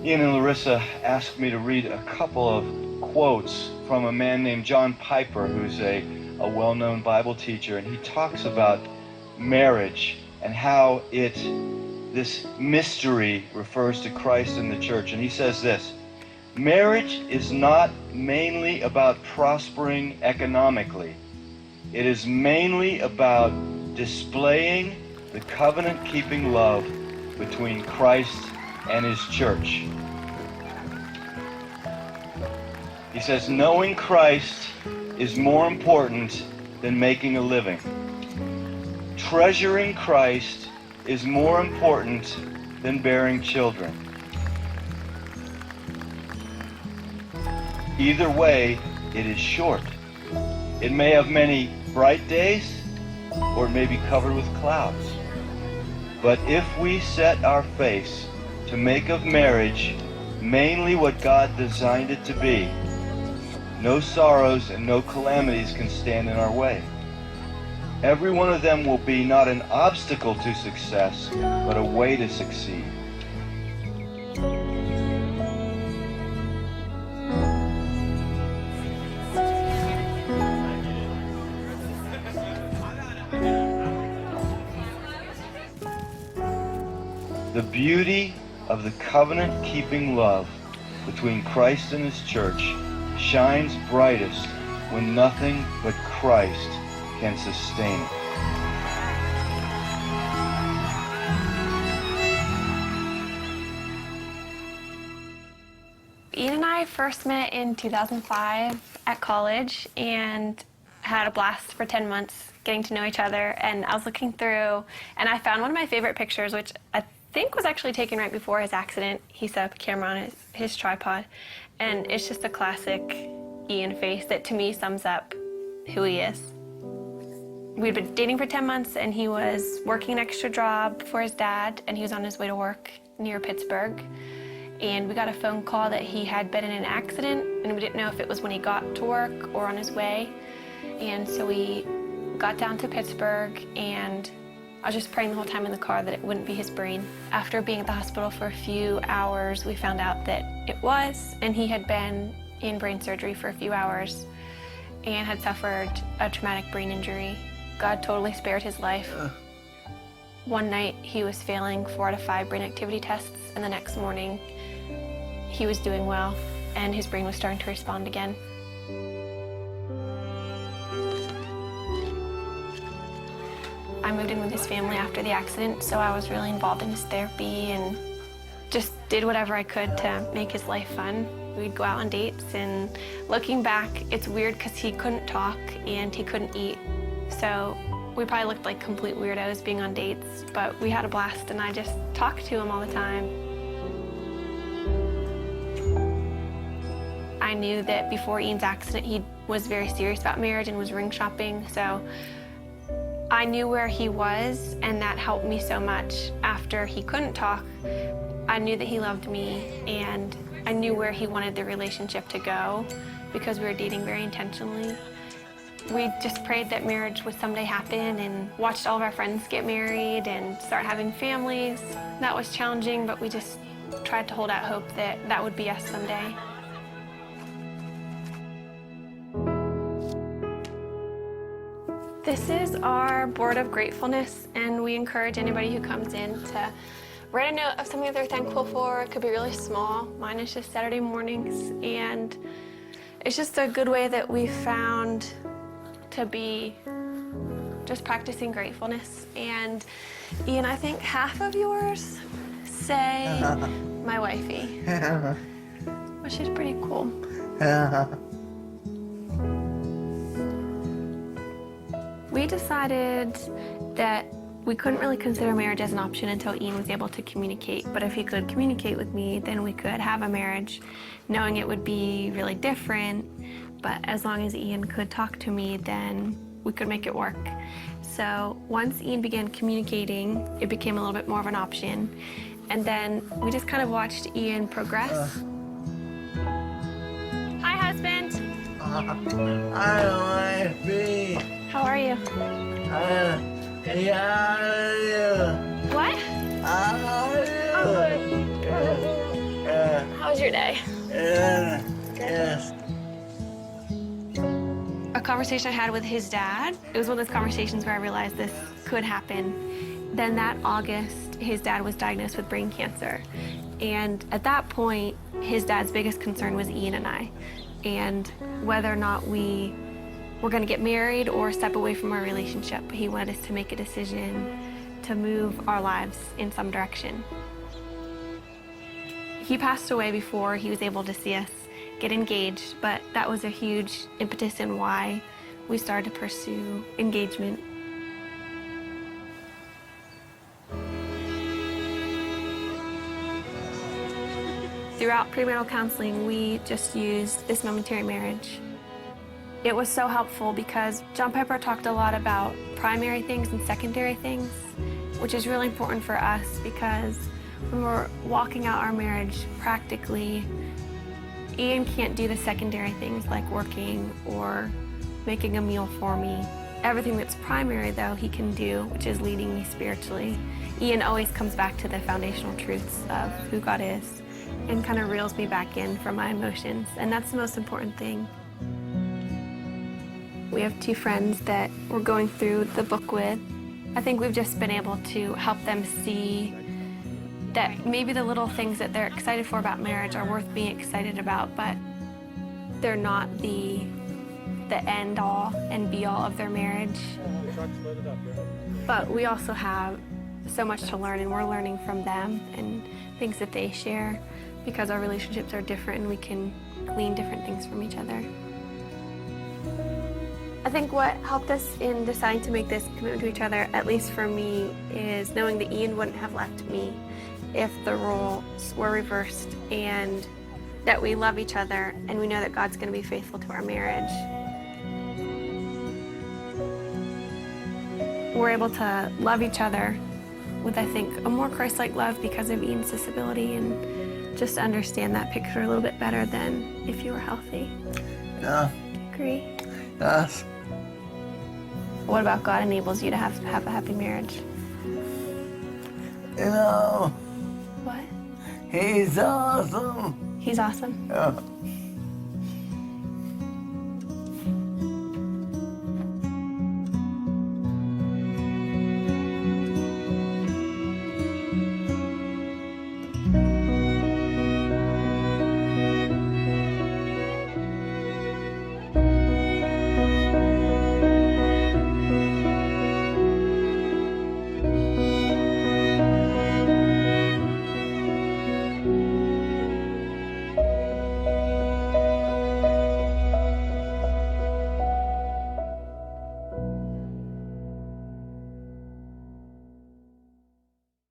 Ian and Larissa asked me to read a couple of quotes from a man named John Piper, who's a well-known Bible teacher, and he talks about marriage and how this mystery refers to Christ and the church. And he says this: marriage is not mainly about prospering economically. It is mainly about displaying the covenant-keeping love between Christ and his church. He says, knowing Christ is more important than making a living. Treasuring Christ is more important than bearing children. Either way, it is short. It may have many bright days, or it may be covered with clouds. But if we set our face to make of marriage mainly what God designed it to be, no sorrows and no calamities can stand in our way. Every one of them will be not an obstacle to success, but a way to succeed. The beauty of the covenant-keeping love between Christ and his church shines brightest when nothing but Christ can sustain it. Ian and I first met in 2005 at college and had a blast for 10 months getting to know each other. And I was looking through and I found one of my favorite pictures, which I think was actually taken right before his accident. He set up a camera on his tripod, and it's just a classic Ian face that to me sums up who he is. We'd been dating for 10 months and he was working an extra job for his dad, and he was on his way to work near Pittsburgh. And we got a phone call that he had been in an accident, and we didn't know if it was when he got to work or on his way. And so we got down to Pittsburgh, and I was just praying the whole time in the car that it wouldn't be his brain. After being at the hospital for a few hours, we found out that it was, and he had been in brain surgery for a few hours and had suffered a traumatic brain injury. God totally spared his life. One night he was failing 4 out of 5 brain activity tests, and the next morning he was doing well and his brain was starting to respond again. I moved in with his family after the accident, so I was really involved in his therapy and just did whatever I could to make his life fun. We'd go out on dates, and looking back, it's weird because he couldn't talk and he couldn't eat. So we probably looked like complete weirdos being on dates, but we had a blast, and I just talked to him all the time. I knew that before Ian's accident, he was very serious about marriage and was ring shopping, so I knew where he was, and that helped me so much. After he couldn't talk, I knew that he loved me, and I knew where he wanted the relationship to go because we were dating very intentionally. We just prayed that marriage would someday happen and watched all of our friends get married and start having families. That was challenging, but we just tried to hold out hope that that would be us someday. This is our board of gratefulness, and we encourage anybody who comes in to write a note of something that they're thankful for. It could be really small. Mine is just Saturday mornings, and it's just a good way that we found to be just practicing gratefulness. And Ian, I think half of yours say my wifey, which is pretty cool. We decided that We couldn't really consider marriage as an option until Ian was able to communicate. But if he could communicate with me, then we could have a marriage, knowing it would be really different. But as long as Ian could talk to me, then we could make it work. So once Ian began communicating, it became a little bit more of an option. And then we just kind of watched Ian progress. Hi, husband. Hi, wifey. How are you? What? How was your day? Yes. A conversation I had with his dad, it was one of those conversations where I realized this could happen. Then that August, his dad was diagnosed with brain cancer. And at that point, his dad's biggest concern was Ian and I, and whether or not we were going to get married or step away from our relationship. He wanted us to make a decision to move our lives in some direction. He passed away before he was able to see us get engaged, but that was a huge impetus in why we started to pursue engagement. Throughout premarital counseling, we just used this momentary marriage. It was so helpful because John Piper talked a lot about primary things and secondary things, which is really important for us because when we're walking out our marriage practically, Ian can't do the secondary things like working or making a meal for me. Everything that's primary, though, he can do, which is leading me spiritually. Ian always comes back to the foundational truths of who God is and kind of reels me back in from my emotions, and that's the most important thing. We have two friends that we're going through the book with. I think we've just been able to help them see that maybe the little things that they're excited for about marriage are worth being excited about, but they're not the end all and be all of their marriage. But we also have so much to learn, and we're learning from them and things that they share because our relationships are different and we can glean different things from each other. I think what helped us in deciding to make this commitment to each other, at least for me, is knowing that Ian wouldn't have left me if the roles were reversed, and that we love each other and we know that God's going to be faithful to our marriage. We're able to love each other with, I think, a more Christ-like love because of Ian's disability, and just understand that picture a little bit better than if you were healthy. Yeah. Agree? Yes. What about God enables you to have a happy marriage? You know, What? he's awesome. He's awesome. Yeah.